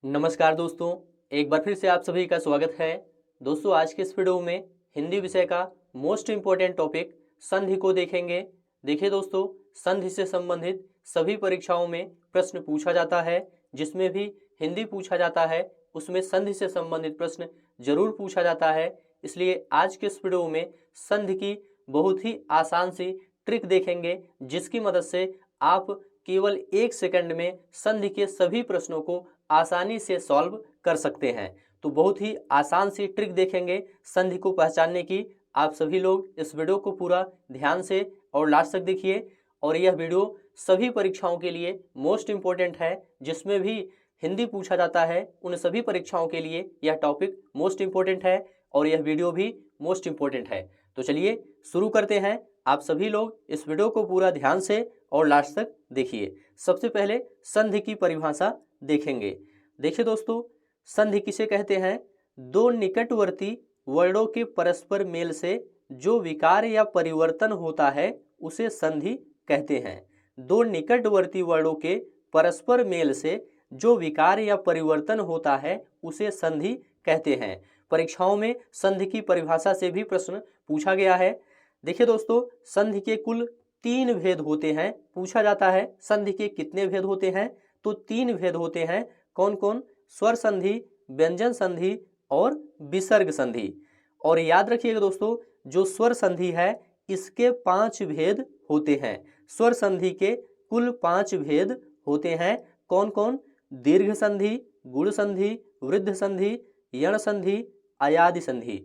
नमस्कार दोस्तों, एक बार फिर से आप सभी का स्वागत है। दोस्तों, आज के इस वीडियो में हिंदी विषय का मोस्ट इम्पोर्टेंट टॉपिक संधि को देखेंगे। देखिए दोस्तों, संधि से संबंधित सभी परीक्षाओं में प्रश्न पूछा जाता है। जिसमें भी हिंदी पूछा जाता है उसमें संधि से संबंधित प्रश्न जरूर पूछा जाता है। इसलिए आज के इस वीडियो में संधि की बहुत ही आसान सी ट्रिक देखेंगे, जिसकी मदद से आप केवल 1 सेकंड में संधि के सभी प्रश्नों को आसानी से सॉल्व कर सकते हैं। तो बहुत ही आसान सी ट्रिक देखेंगे संधि को पहचानने की। आप सभी लोग इस वीडियो को पूरा ध्यान से और लास्ट तक देखिए। और यह वीडियो सभी परीक्षाओं के लिए मोस्ट इम्पोर्टेंट है। जिसमें भी हिंदी पूछा जाता है उन सभी परीक्षाओं के लिए यह टॉपिक मोस्ट इम्पोर्टेंट है और यह वीडियो भी मोस्ट इम्पोर्टेंट है। तो चलिए शुरू करते हैं। आप सभी लोग इस वीडियो को पूरा ध्यान से और लास्ट तक देखिए। सबसे पहले संधि की परिभाषा देखेंगे। देखिए दोस्तों, संधि किसे कहते हैं? दो निकटवर्ती वर्णों के परस्पर मेल से जो विकार या परिवर्तन होता है उसे संधि कहते हैं। दो निकटवर्ती वर्णों के परस्पर मेल से जो विकार या परिवर्तन होता है उसे संधि कहते हैं। परीक्षाओं में संधि की परिभाषा से भी प्रश्न पूछा गया है। देखिए दोस्तों, संधि के कुल 3 भेद होते हैं। पूछा जाता है संधि के कितने भेद होते हैं? तो 3 भेद होते हैं। कौन कौन? स्वर संधि, व्यंजन संधि और विसर्ग संधि। और याद रखिएगा दोस्तों, जो स्वर संधि है इसके 5 भेद होते हैं। स्वर संधि के कुल 5 भेद होते हैं। कौन कौन? दीर्घ संधि, गुण संधि, वृद्ध संधि, यण संधि, अयादि संधि।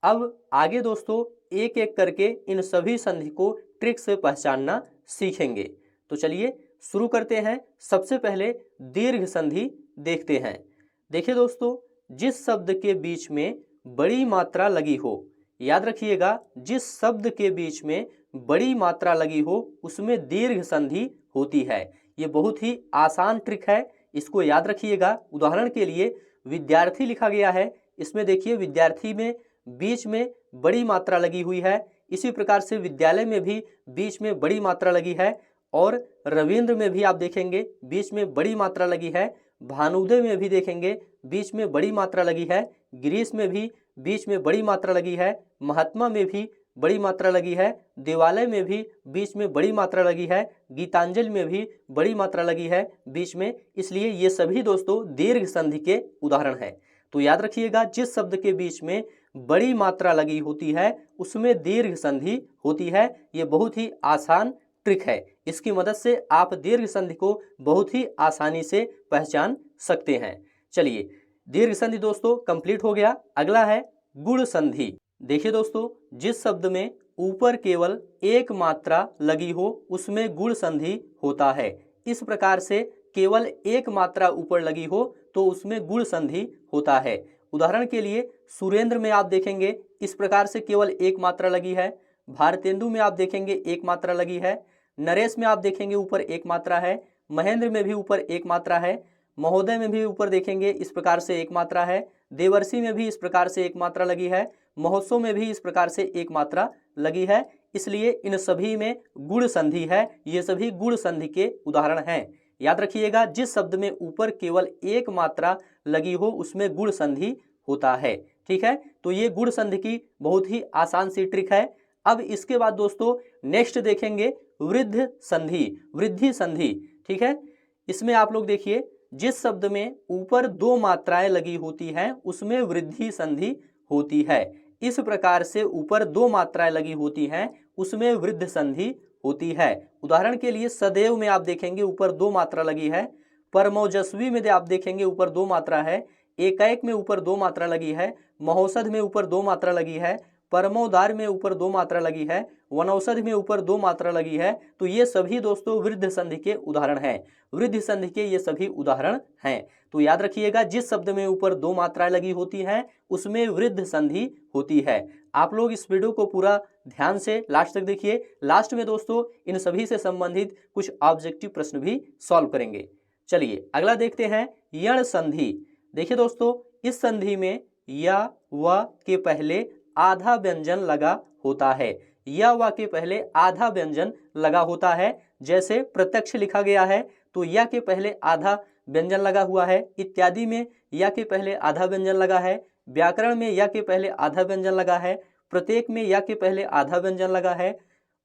अब आगे दोस्तों एक एक करके इन सभी संधि को ट्रिक से पहचानना सीखेंगे। तो चलिए शुरू करते हैं। सबसे पहले दीर्घ संधि देखते हैं। देखिए दोस्तों, जिस शब्द के बीच में बड़ी मात्रा लगी हो, याद रखिएगा, जिस शब्द के बीच में बड़ी मात्रा लगी हो उसमें दीर्घ संधि होती है। ये बहुत ही आसान ट्रिक है, इसको याद रखिएगा। उदाहरण के लिए विद्यार्थी लिखा गया है, इसमें देखिए विद्यार्थी में बीच में बड़ी मात्रा लगी हुई है। इसी प्रकार से विद्यालय में भी बीच में बड़ी मात्रा लगी है। और रविंद्र में भी आप देखेंगे बीच में बड़ी मात्रा लगी है। भानुदय में भी देखेंगे बीच में बड़ी मात्रा लगी है। गिरीश में भी बीच में बड़ी मात्रा लगी है। महात्मा में भी बड़ी मात्रा लगी है। देवालय में भी बीच में बड़ी मात्रा लगी है। गीतांजलि में भी बड़ी मात्रा लगी है बीच में। इसलिए ये सभी दोस्तों दीर्घ संधि के उदाहरण हैं। तो याद रखिएगा, जिस शब्द के बीच में बड़ी मात्रा लगी होती है उसमें दीर्घ संधि होती है। ये बहुत ही आसान ट्रिक है। इसकी मदद से आप दीर्घ संधि को बहुत ही आसानी से पहचान सकते हैं। चलिए, दीर्घ संधि दोस्तों कंप्लीट हो गया। अगला है गुण संधि। देखिए दोस्तों, जिस शब्द में ऊपर केवल एक मात्रा लगी हो उसमें गुण संधि होता है। इस प्रकार से केवल एक मात्रा ऊपर लगी हो तो उसमें गुण संधि होता है। उदाहरण के लिए सुरेंद्र में आप देखेंगे इस प्रकार से केवल एक मात्रा लगी है। भारतेंदु में आप देखेंगे एक मात्रा लगी है। नरेश में आप देखेंगे ऊपर एक मात्रा है। महेंद्र में भी ऊपर एक मात्रा है। महोदय में भी ऊपर देखेंगे इस प्रकार से एक मात्रा है। देवर्षि में भी इस प्रकार से एक मात्रा लगी है। महोत्सव में भी इस प्रकार से एक मात्रा लगी है। इसलिए इन सभी में गुण संधि है। ये सभी गुण संधि के उदाहरण हैं। याद रखिएगा, जिस शब्द में ऊपर केवल एक मात्रा लगी हो उसमें गुण संधि होता है। ठीक है, तो ये गुण संधि की बहुत ही आसान सी ट्रिक है। अब इसके बाद दोस्तों नेक्स्ट देखेंगे वृद्ध संधि, वृद्धि संधि। ठीक है, इसमें आप लोग देखिए, जिस शब्द में ऊपर 2 मात्राएं लगी होती हैं उसमें वृद्धि संधि होती है। इस प्रकार से ऊपर 2 मात्राएं लगी होती हैं उसमें वृद्ध संधि होती है। उदाहरण के लिए सदैव में आप देखेंगे ऊपर 2 मात्रा लगी है। परमोजस्वी में आप देखेंगे ऊपर 2 मात्रा है। एकाएक में ऊपर 2 मात्रा लगी है। महौषध में ऊपर 2 मात्रा लगी है। परमोदार में ऊपर 2 मात्रा लगी है। वनौषधि में ऊपर 2 मात्रा लगी है। तो ये सभी दोस्तों वृद्ध संधि के उदाहरण हैं। वृद्ध संधि के ये सभी उदाहरण हैं। तो याद रखिएगा, जिस शब्द में ऊपर 2 मात्राएं लगी होती हैं उसमें वृद्ध संधि होती है। आप लोग इस वीडियो को पूरा ध्यान से लास्ट तक देखिए। लास्ट में दोस्तों इन सभी से संबंधित कुछ ऑब्जेक्टिव प्रश्न भी सॉल्व करेंगे। चलिए अगला देखते हैं यण संधि। देखिए दोस्तों, इस संधि में या व के पहले आधा व्यंजन लगा होता है। या व के पहले आधा व्यंजन लगा होता है। जैसे प्रत्यक्ष लिखा गया है तो या के पहले आधा व्यंजन लगा हुआ है, इत्यादि में या के पहले आधा व्यंजन लगा है, व्याकरण में या के पहले आधा व्यंजन लगा है, प्रत्येक में या के पहले आधा व्यंजन लगा है,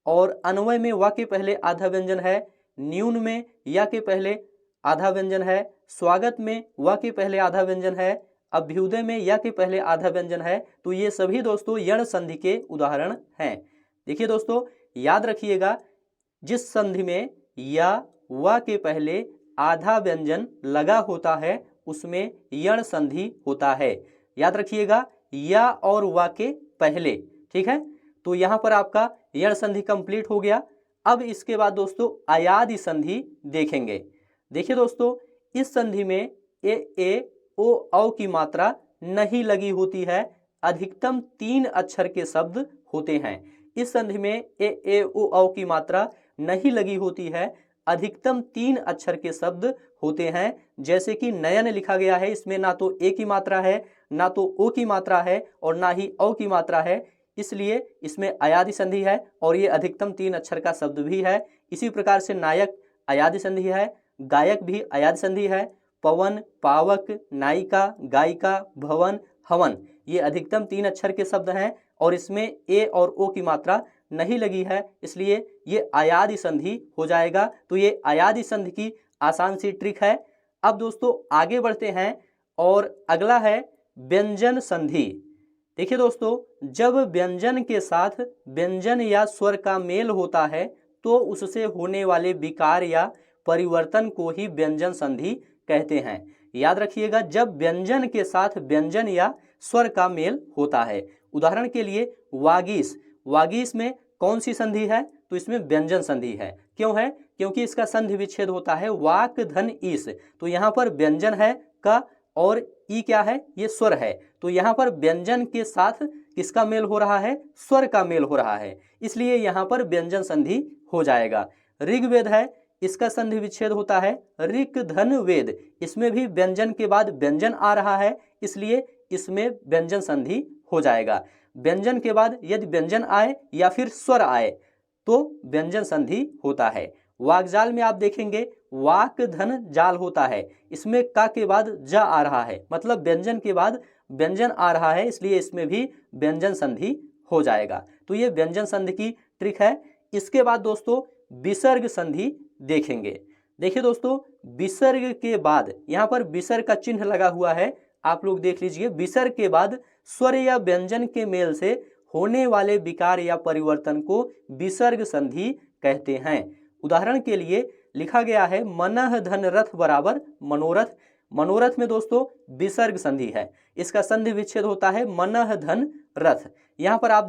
और अन्वय में वा के पहले आधा व्यंजन है, न्यून में या के पहले आधा व्यंजन है, स्वागत में वा के पहले आधा व्यंजन है, अभ्युदय में या के पहले आधा व्यंजन है। तो ये सभी दोस्तों यण संधि के उदाहरण हैं। देखिए दोस्तों, याद रखिएगा, जिस संधि में या वा के पहले आधा व्यंजन लगा होता है उसमें यण संधि होता है। याद रखिएगा, या और वा के पहले, ठीक है। तो यहाँ पर आपका यण संधि कंप्लीट हो गया। अब इसके बाद दोस्तों अयादि संधि देखेंगे। देखिए दोस्तों, इस संधि में ए ओ औ की मात्रा नहीं लगी होती है, अधिकतम 3 अक्षर के शब्द होते हैं। इस संधि में ए ओ औ की मात्रा नहीं लगी होती है, अधिकतम 3 अक्षर के शब्द होते हैं। जैसे कि नयन लिखा गया है, इसमें ना तो ए की मात्रा है, ना तो ओ की मात्रा है, और ना ही औ की मात्रा है, इसलिए इसमें अयादि संधि है और ये अधिकतम 3 अक्षर का शब्द भी है। इसी प्रकार से नायक अयादि संधि है, गायक भी अयादि संधि है, पवन, पावक, नायिका, गायिका, भवन, हवन, ये अधिकतम 3 अक्षर के शब्द हैं और इसमें ए और ओ की मात्रा नहीं लगी है, इसलिए ये अयादि संधि हो जाएगा। तो ये अयादि संधि की आसान सी ट्रिक है। अब दोस्तों आगे बढ़ते हैं और अगला है व्यंजन संधि। देखिए दोस्तों, जब व्यंजन के साथ व्यंजन या स्वर का मेल होता है तो उससे होने वाले विकार या परिवर्तन को ही व्यंजन संधि कहते हैं। याद रखिएगा, जब व्यंजन के साथ व्यंजन या स्वर का मेल होता है। उदाहरण के लिए वागीश, वागीश में कौन सी संधि है? तो इसमें व्यंजन संधि है। क्यों है? क्योंकि इसका संधि विच्छेद होता है वाक धन ईस। तो यहाँ पर व्यंजन है का और ई क्या है? ये स्वर है। तो यहाँ पर व्यंजन के साथ किसका मेल हो रहा है? स्वर का मेल हो रहा है, इसलिए यहाँ पर व्यंजन संधि हो जाएगा। ऋग्वेद है, इसका संधि विच्छेद होता है ऋक धन वेद, इसमें भी व्यंजन के बाद व्यंजन आ रहा है, इसलिए इसमें व्यंजन संधि हो जाएगा। व्यंजन के बाद यदि व्यंजन आए या फिर स्वर आए तो व्यंजन संधि होता है। वाकजाल में आप देखेंगे वाक धन जाल होता है, इसमें का के बाद ज आ रहा है, मतलब व्यंजन के बाद व्यंजन आ रहा है, इसलिए इसमें भी व्यंजन संधि हो जाएगा। तो ये व्यंजन संधि की ट्रिक है। इसके बाद दोस्तों विसर्ग संधि देखेंगे। देखिए दोस्तों, विसर्ग के बाद यहाँ पर विसर्ग का चिन्ह लगा हुआ है, आप लोग देख लीजिए। विसर्ग के बाद स्वर या व्यंजन के मेल से होने वाले विकार या परिवर्तन को विसर्ग संधि कहते हैं। उदाहरण के लिए लिखा गया है मनः धन रथ बराबर मनोरथ। मनोरथ में दोस्तों विसर्ग संधि है, इसका संधि विच्छेद होता है मनः धन रथ। यहाँ पर आप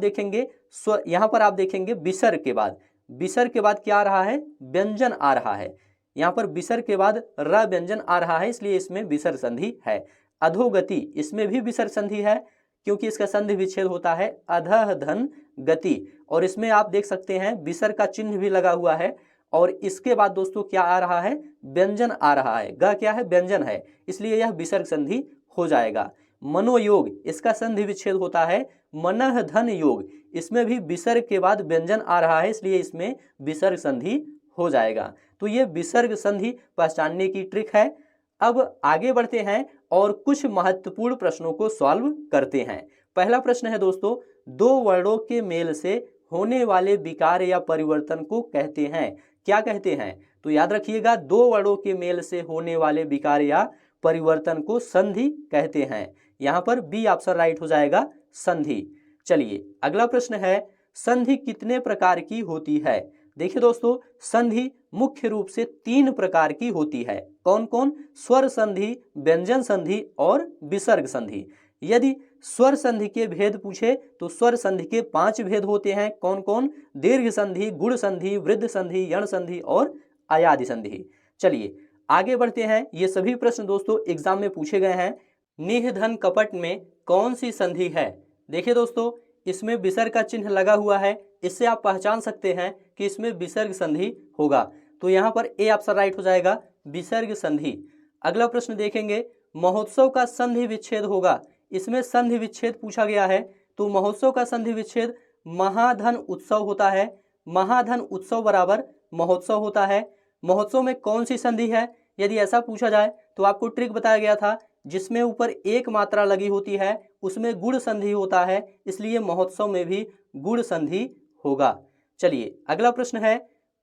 देखेंगे विसर्ग के बाद, विसर्ग के बाद क्या आ रहा है? व्यंजन आ रहा है। यहाँ पर विसर्ग के बाद र व्यंजन आ रहा है, इसलिए इसमें विसर्ग संधि है। अधोगति, इसमें भी विसर्ग संधि है क्योंकि इसका संधि विच्छेद होता है अधः धन गति, और इसमें आप देख सकते हैं विसर्ग का चिन्ह भी लगा हुआ है। और इसके बाद दोस्तों क्या आ रहा है? व्यंजन आ रहा है। ग क्या है? व्यंजन है, इसलिए यह विसर्ग संधि हो जाएगा। मनोयोग, इसका संधि विच्छेद होता है मनः धन योग, इसमें भी विसर्ग के बाद व्यंजन आ रहा है, इसलिए इसमें विसर्ग संधि हो जाएगा। तो ये विसर्ग संधि पहचानने की ट्रिक है। अब आगे बढ़ते हैं और कुछ महत्वपूर्ण प्रश्नों को सॉल्व करते हैं। पहला प्रश्न है दोस्तों, दो वर्णों के मेल से होने वाले विकार या परिवर्तन को कहते हैं, क्या कहते हैं? तो याद रखिएगा, दो वर्णों के मेल से होने वाले विकार या परिवर्तन को संधि कहते हैं। यहाँ पर बी ऑप्शन राइट हो जाएगा, संधि। चलिए अगला प्रश्न है, संधि कितने प्रकार की होती है? देखिए दोस्तों, संधि मुख्य रूप से 3 प्रकार की होती है। कौन कौन? स्वर संधि, व्यंजन संधि और विसर्ग संधि। यदि स्वर संधि के भेद पूछे तो स्वर संधि के 5 भेद होते हैं। कौन कौन? दीर्घ संधि, गुण संधि, वृद्ध संधि, यण संधि और अयादि संधि। चलिए आगे बढ़ते हैं। ये सभी प्रश्न दोस्तों एग्जाम में पूछे गए हैं। निह धन कपट में कौन सी संधि है? देखिए दोस्तों, इसमें विसर्ग का चिन्ह लगा हुआ है, इससे आप पहचान सकते हैं कि इसमें विसर्ग संधि होगा। तो यहाँ पर ए ऑप्शन राइट हो जाएगा, विसर्ग संधि। अगला प्रश्न देखेंगे, महोत्सव का संधि विच्छेद होगा। इसमें संधि विच्छेद पूछा गया है, तो महोत्सव का संधि विच्छेद महाधन उत्सव होता है। महाधन उत्सव बराबर महोत्सव होता है। महोत्सव में कौन सी संधि है? यदि ऐसा पूछा जाए तो आपको ट्रिक बताया गया था, जिसमें ऊपर एक मात्रा लगी होती है उसमें गुण संधि होता है, इसलिए महोत्सव में भी गुण संधि होगा। चलिए अगला प्रश्न है,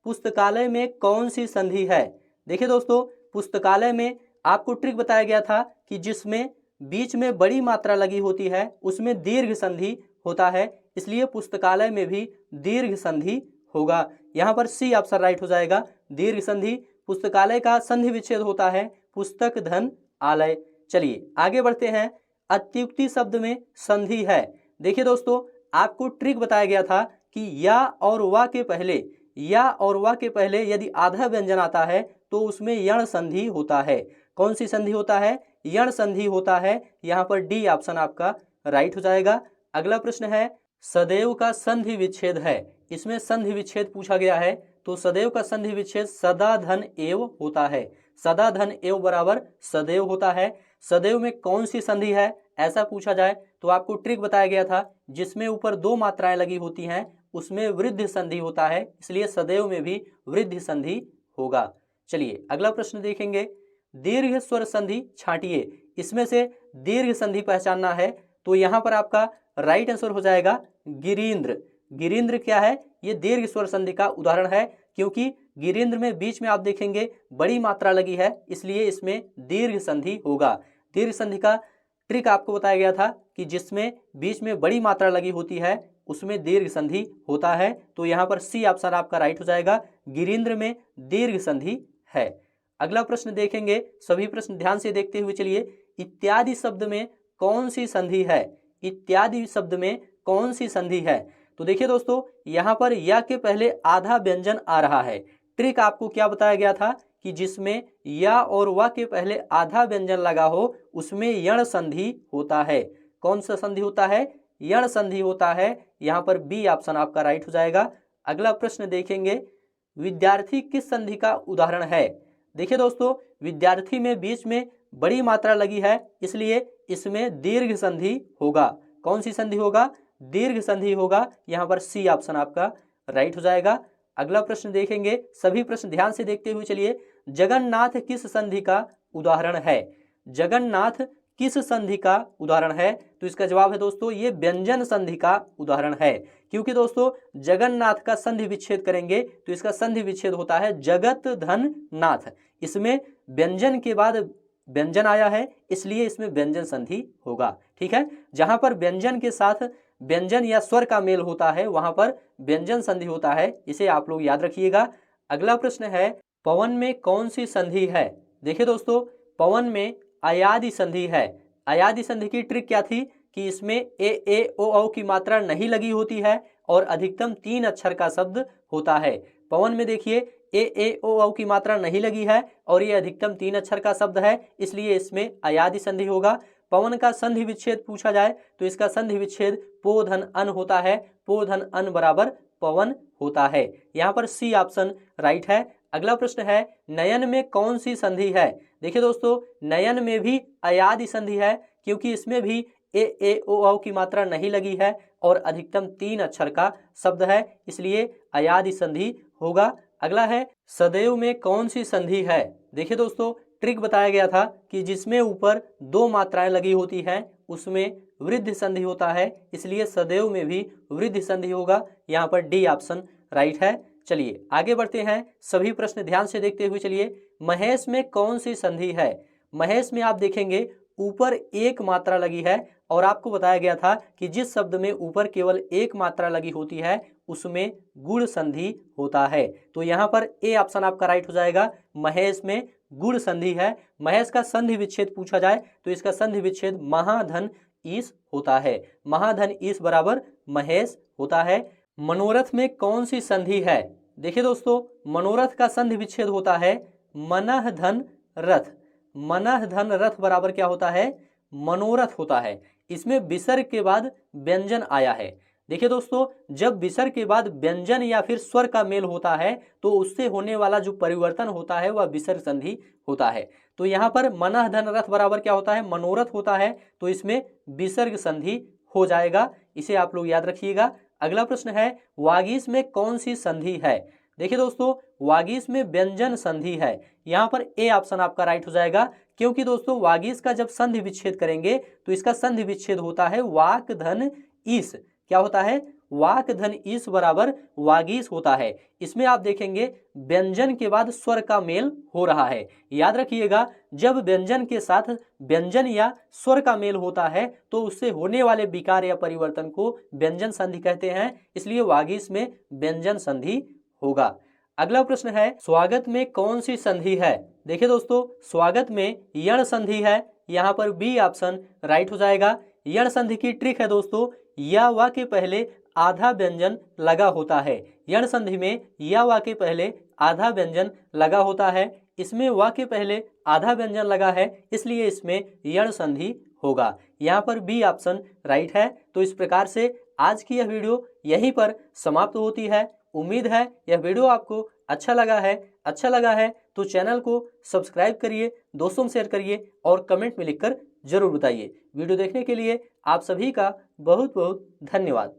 पुस्तकालय में कौन सी संधि है? देखिए दोस्तों, पुस्तकालय में आपको ट्रिक बताया गया था कि जिसमें बीच में बड़ी मात्रा लगी होती है उसमें दीर्घ संधि होता है, इसलिए पुस्तकालय में भी दीर्घ संधि होगा। यहाँ पर सी ऑप्शन राइट हो जाएगा, दीर्घ संधि। पुस्तकालय का संधि विच्छेद होता है पुस्तक धन आलय। चलिए आगे बढ़ते हैं, अत्युक्ति शब्द में संधि है। देखिए दोस्तों, आपको ट्रिक बताया गया था कि या और वा के पहले यदि आधा व्यंजन आता है तो उसमें यण संधि होता है। कौन सी संधि होता है? यण संधि होता है। यहाँ पर डी ऑप्शन आपका राइट हो जाएगा। अगला प्रश्न है, सदैव का संधि विच्छेद है। इसमें संधि विच्छेद पूछा गया है, तो सदैव का संधि विच्छेद सदा धन एव होता है। सदा धन एव बराबर सदैव होता है। सदैव में कौन सी संधि है ऐसा पूछा जाए तो आपको ट्रिक बताया गया था, जिसमें ऊपर दो मात्राएं लगी होती हैं उसमें वृद्धि संधि होता है, इसलिए सदैव में भी वृद्धि संधि होगा। चलिए अगला प्रश्न देखेंगे, दीर्घ स्वर संधि छांटिए। इसमें से दीर्घ संधि पहचानना है, तो यहाँ पर आपका राइट आंसर हो जाएगा गिरीन्द्र। गिरीन्द्र क्या है? ये दीर्घ स्वर संधि का उदाहरण है, क्योंकि गिरीन्द्र में बीच में आप देखेंगे बड़ी मात्रा लगी है, इसलिए इसमें दीर्घ संधि होगा। दीर्घ संधि का ट्रिक आपको बताया गया था कि जिसमें बीच में बड़ी मात्रा लगी होती है उसमें दीर्घ संधि होता है, तो यहाँ पर सी ऑप्शन आपका राइट हो जाएगा, गिरीन्द्र में दीर्घ संधि है। अगला प्रश्न देखेंगे, सभी प्रश्न ध्यान से देखते हुए चलिए। इत्यादि शब्द में कौन सी संधि है? इत्यादि शब्द में कौन सी संधि है? तो देखिए दोस्तों, यहाँ पर या के पहले आधा व्यंजन आ रहा है। ट्रिक आपको क्या बताया गया था कि जिसमें या और वा के पहले आधा व्यंजन लगा हो उसमें यण संधि होता है। कौन सा संधि होता है? यण संधि होता है। यहाँ पर बी ऑप्शन आपका राइट हो जाएगा। अगला प्रश्न देखेंगे, विद्यार्थी किस संधि का उदाहरण है? देखिए दोस्तों, विद्यार्थी में बीच में बड़ी मात्रा लगी है, इसलिए इसमें दीर्घ संधि होगा। कौन सी संधि होगा? दीर्घ संधि होगा। यहाँ पर सी ऑप्शन आपका राइट हो जाएगा। अगला प्रश्न देखेंगे, सभी प्रश्न ध्यान से देखते हुए चलिए। जगन्नाथ किस संधि का उदाहरण है? जगन्नाथ किस संधि का उदाहरण है? तो इसका जवाब है दोस्तों, ये व्यंजन संधि का उदाहरण है, क्योंकि दोस्तों जगन्नाथ का संधि विच्छेद करेंगे तो इसका संधि विच्छेद होता है जगत धन नाथ। इसमें व्यंजन के बाद व्यंजन आया है, इसलिए इसमें व्यंजन संधि होगा। ठीक है, जहां पर व्यंजन के साथ व्यंजन या स्वर का मेल होता है वहां पर व्यंजन संधि होता है, इसे आप लोग याद रखिएगा। अगला प्रश्न है, पवन में कौन सी संधि है? देखिए दोस्तों, पवन में अयादि संधि है। अयादि संधि की ट्रिक क्या थी कि इसमें ए ओ औ की मात्रा नहीं लगी होती है और अधिकतम 3 अक्षर का शब्द होता है। पवन में देखिए ए ओ औ की मात्रा नहीं लगी है और ये अधिकतम 3 अक्षर का शब्द है, इसलिए इसमें अयादि संधि होगा। पवन का संधि विच्छेद पूछा जाए तो इसका संधि विच्छेद पो धन अन होता है। पो धन अन बराबर पवन होता है। यहाँ पर सी ऑप्शन राइट है। अगला प्रश्न है, नयन में कौन सी संधि है? देखिए दोस्तों, नयन में भी अयादि संधि है, क्योंकि इसमें भी ए ओ औ की मात्रा नहीं लगी है और अधिकतम 3 अक्षर का शब्द है, इसलिए अयादि संधि होगा। अगला है, सदैव में कौन सी संधि है? देखिए दोस्तों, ट्रिक बताया गया था कि जिसमें ऊपर 2 मात्राएं लगी होती हैं उसमें वृद्धि संधि होता है, इसलिए सदैव में भी वृद्धि संधि होगा। यहाँ पर डी ऑप्शन राइट है। चलिए आगे बढ़ते हैं, सभी प्रश्न ध्यान से देखते हुए चलिए। महेश में कौन सी संधि है? महेश में आप देखेंगे ऊपर एक मात्रा लगी है और आपको बताया गया था कि जिस शब्द में ऊपर केवल एक मात्रा लगी होती है उसमें गुण संधि होता है, तो यहाँ पर ए ऑप्शन आपका राइट हो जाएगा। महेश में गुण संधि है। महेश का संधि विच्छेद पूछा जाए तो इसका संधि विच्छेद महाधन ईश होता है। महाधन ईश बराबर महेश होता है। मनोरथ में कौन सी संधि है? देखिए दोस्तों, मनोरथ का संधि विच्छेद होता है मनः धन रथ। मनः धन रथ बराबर क्या होता है? मनोरथ होता है। इसमें विसर्ग के बाद व्यंजन आया है। देखिए दोस्तों, जब विसर्ग के बाद व्यंजन या फिर स्वर का मेल होता है तो उससे होने वाला जो परिवर्तन होता है वह विसर्ग संधि होता है। तो यहाँ पर मनः धन रथ बराबर क्या होता है? मनोरथ होता है, तो इसमें विसर्ग संधि हो जाएगा। इसे आप लोग याद रखिएगा। अगला प्रश्न है, वागीश में कौन सी संधि है? देखिए दोस्तों, वागीश में व्यंजन संधि है। यहाँ पर ए ऑप्शन आपका राइट हो जाएगा, क्योंकि दोस्तों वागीश का जब संधि विच्छेद करेंगे तो इसका संधि विच्छेद होता है वाक धन ईस। क्या होता है? वाक धन ईस बराबर वागीश होता है। इसमें आप देखेंगे व्यंजन के बाद स्वर का मेल हो रहा है। याद रखिएगा, जब व्यंजन के साथ व्यंजन या स्वर का मेल होता है तो उससे होने वाले विकार या परिवर्तन को व्यंजन संधि कहते हैं, इसलिए वागीश में व्यंजन संधि होगा। अगला प्रश्न है, स्वागत में कौन सी संधि है? देखिए दोस्तों, स्वागत में यण संधि है। यहाँ पर बी ऑप्शन राइट हो जाएगा। यण संधि की ट्रिक है दोस्तों, या वा के पहले आधा व्यंजन लगा होता है। यण संधि में या वा के पहले आधा व्यंजन लगा होता है। इसमें वा के पहले आधा व्यंजन लगा है, इसलिए इसमें यण संधि होगा। यहाँ पर बी ऑप्शन राइट है। तो इस प्रकार से आज की यह वीडियो यहीं पर समाप्त होती है। उम्मीद है यह वीडियो आपको अच्छा लगा है तो चैनल को सब्सक्राइब करिए, दोस्तों में शेयर करिए और कमेंट में लिखकर जरूर बताइए। वीडियो देखने के लिए आप सभी का बहुत बहुत धन्यवाद।